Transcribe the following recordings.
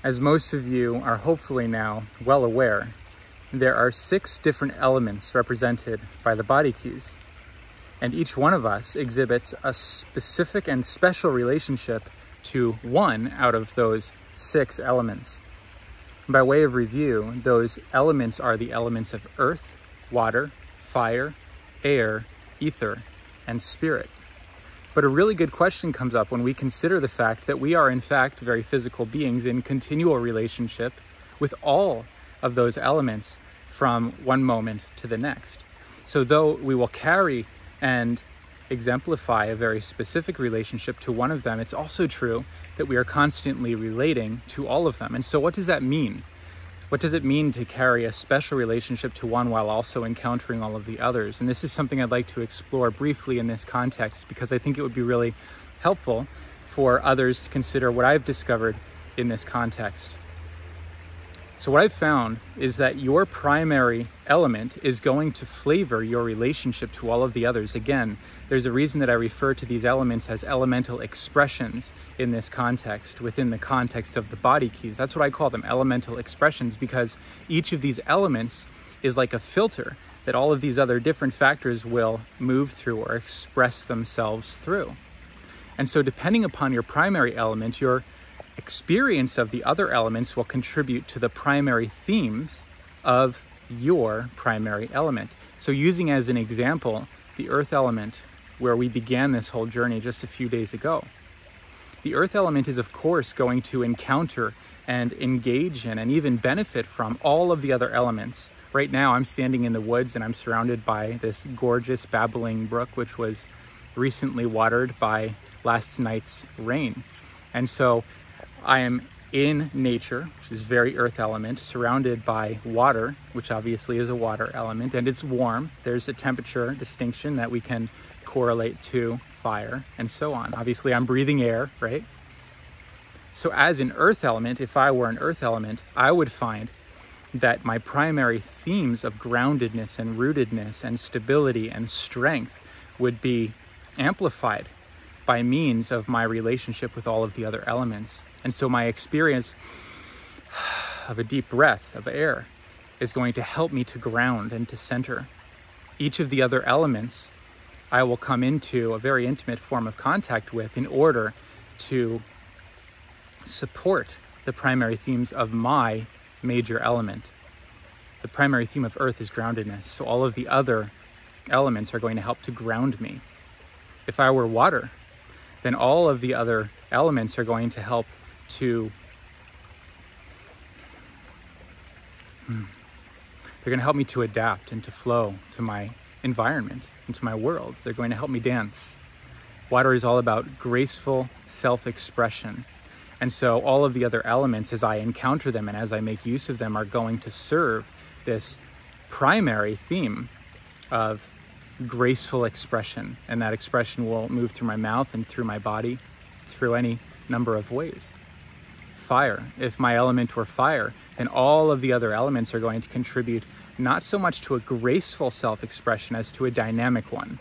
As most of you are hopefully now well aware, there are 6 different elements represented by the body keys, and each one of us exhibits a specific and special relationship to one out of those 6 elements. By way of review, those elements are the elements of earth, water, fire, air, ether, and spirit. But a really good question comes up when we consider the fact that we are in fact very physical beings in continual relationship with all of those elements from one moment to the next. So though we will carry and exemplify a very specific relationship to one of them, it's also true that we are constantly relating to all of them. And so what does that mean? What does it mean to carry a special relationship to one while also encountering all of the others? And this is something I'd like to explore briefly in this context, because I think it would be really helpful for others to consider what I've discovered in this context. So what I've found is that your primary element is going to flavor your relationship to all of the others. Again, there's a reason that I refer to these elements as elemental expressions in this context, within the context of the body keys. That's what I call them, elemental expressions, because each of these elements is like a filter that all of these other different factors will move through or express themselves through. And so depending upon your primary element, your experience of the other elements will contribute to the primary themes of your primary element. So using as an example the earth element, where we began this whole journey just a few days ago, the earth element is of course going to encounter and engage in and even benefit from all of the other elements. Right now I'm standing in the woods and I'm surrounded by this gorgeous babbling brook, which was recently watered by last night's rain. And so I am in nature, which is very earth element, surrounded by water, which obviously is a water element, and it's warm. There's a temperature distinction that we can correlate to fire and so on. Obviously I'm breathing air, right? So as an earth element, if I were an earth element, I would find that my primary themes of groundedness and rootedness and stability and strength would be amplified by means of my relationship with all of the other elements. And so my experience of a deep breath of air is going to help me to ground and to center. Each of the other elements I will come into a very intimate form of contact with in order to support the primary themes of my major element. The primary theme of earth is groundedness, so all of the other elements are going to help to ground me. If I were water, then all of the other elements are going to help to, they're going to help me to adapt and to flow to my environment, into my world. They're going to help me dance. Water is all about graceful self-expression. And so all of the other elements, as I encounter them and as I make use of them, are going to serve this primary theme of graceful expression. And that expression will move through my mouth and through my body, through any number of ways. Fire. If my element were fire, then all of the other elements are going to contribute not so much to a graceful self-expression as to a dynamic one.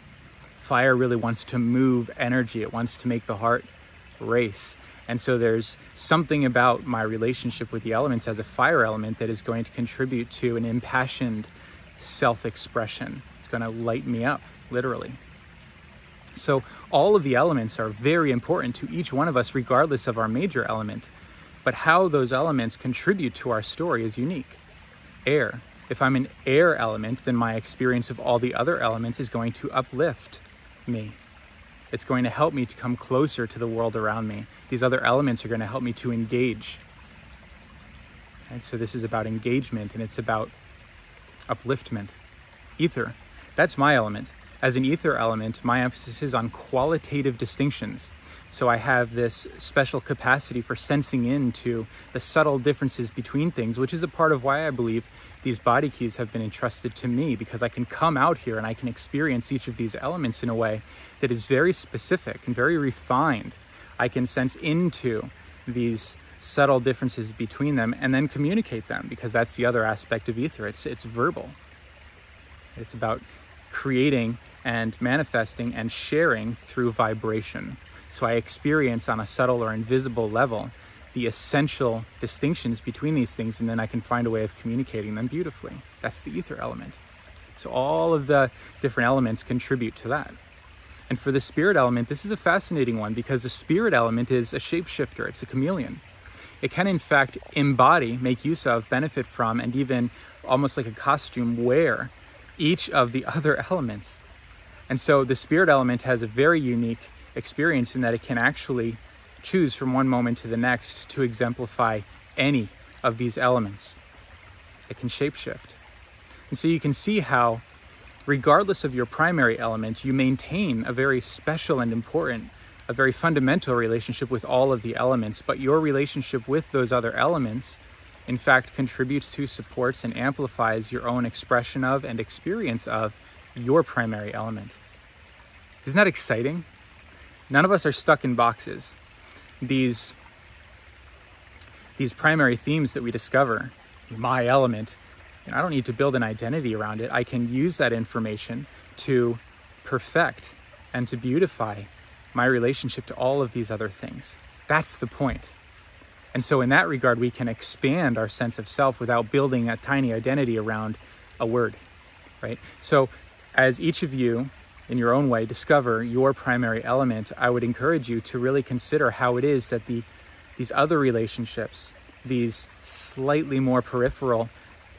Fire really wants to move energy. It wants to make the heart race. And so there's something about my relationship with the elements as a fire element that is going to contribute to an impassioned self-expression. It's going to light me up, literally. So all of the elements are very important to each one of us, regardless of our major element. But how those elements contribute to our story is unique. Air. If I'm an air element, then my experience of all the other elements is going to uplift me. It's going to help me to come closer to the world around me. These other elements are going to help me to engage. And so this is about engagement, and it's about upliftment. Ether. That's my element. As an ether element, my emphasis is on qualitative distinctions. So I have this special capacity for sensing into the subtle differences between things, which is a part of why I believe these body keys have been entrusted to me, because I can come out here and I can experience each of these elements in a way that is very specific and very refined. I can sense into these subtle differences between them and then communicate them, because that's the other aspect of ether. It's verbal. It's about creating and manifesting and sharing through vibration. So I experience on a subtle or invisible level the essential distinctions between these things, and then I can find a way of communicating them beautifully. That's the ether element. So all of the different elements contribute to that. And for the spirit element, this is a fascinating one because the spirit element is a shapeshifter. It's a chameleon. It can, in fact, embody, make use of, benefit from, and even almost like a costume wear each of the other elements. And so the spirit element has a very unique experience in that it can actually choose from one moment to the next to exemplify any of these elements. It can shapeshift. And so you can see how, regardless of your primary element, you maintain a very special and important, a very fundamental relationship with all of the elements, but your relationship with those other elements, in fact, contributes to, supports, and amplifies your own expression of and experience of your primary element. Isn't that exciting? None of us are stuck in boxes. These primary themes that we discover, my element, I don't need to build an identity around it. I can use that information to perfect and to beautify my relationship to all of these other things. That's the point. And so in that regard, we can expand our sense of self without building a tiny identity around a word, right? So as each of you, in your own way, discover your primary element, I would encourage you to really consider how it is that these other relationships, these slightly more peripheral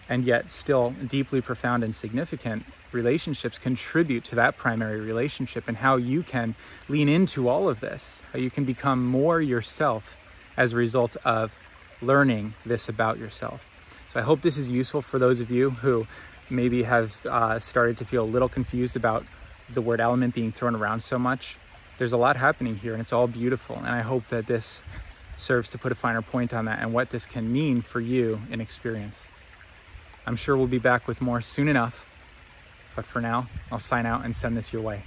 and yet still deeply profound and significant relationships, contribute to that primary relationship, and how you can lean into all of this, how you can become more yourself as a result of learning this about yourself. So I hope this is useful for those of you who maybe have started to feel a little confused about the word element being thrown around so much. There's a lot happening here, and it's all beautiful, and I hope that this serves to put a finer point on that and what this can mean for you in experience. I'm sure we'll be back with more soon enough, but for now, I'll sign out and send this your way.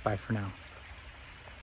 Bye for now.